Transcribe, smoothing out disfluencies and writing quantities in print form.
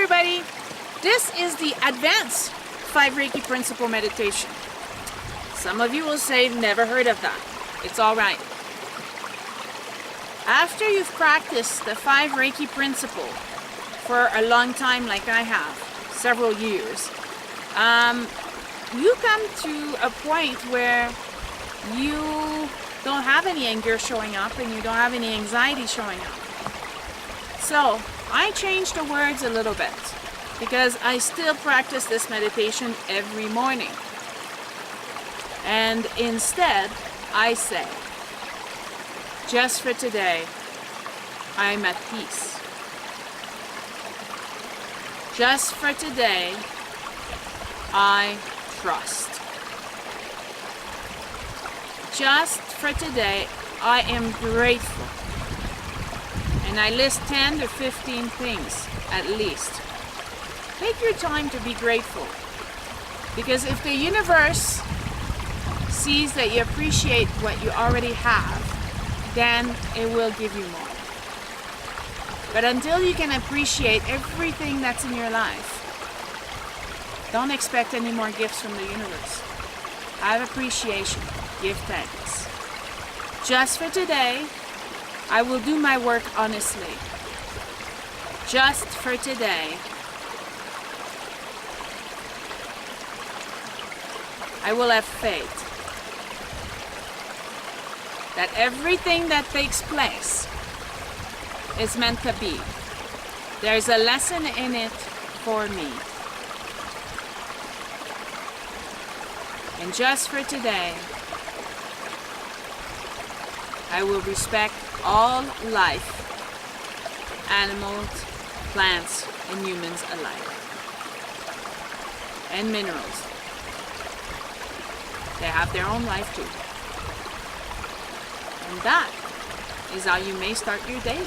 everybody, this is the advanced 5 Reiki principle meditation. Some of you will say, never heard of that. It's all right. After you've practiced the 5 Reiki principle for a long time, like I have, several years, you come to a point where you don't have any anger showing up and you don't have any anxiety showing up. So I changed the words a little bit because I still practice this meditation every morning. And instead, I say, just for today, I'm at peace. Just for today, I trust. Just for today, I am grateful. And I list 10 to 15 things at least. Take your time to be grateful. Because if the universe sees that you appreciate what you already have, then it will give you more. But until you can appreciate everything that's in your life, don't expect any more gifts from the universe. Have appreciation. Give thanks. Just for today, I will do my work honestly. Just for today, I will have faith that everything that takes place is meant to be. There's a lesson in it for me. And just for today, I will respect all life, animals, plants, and humans alike, and minerals. They have their own life too. And that is how you may start your day.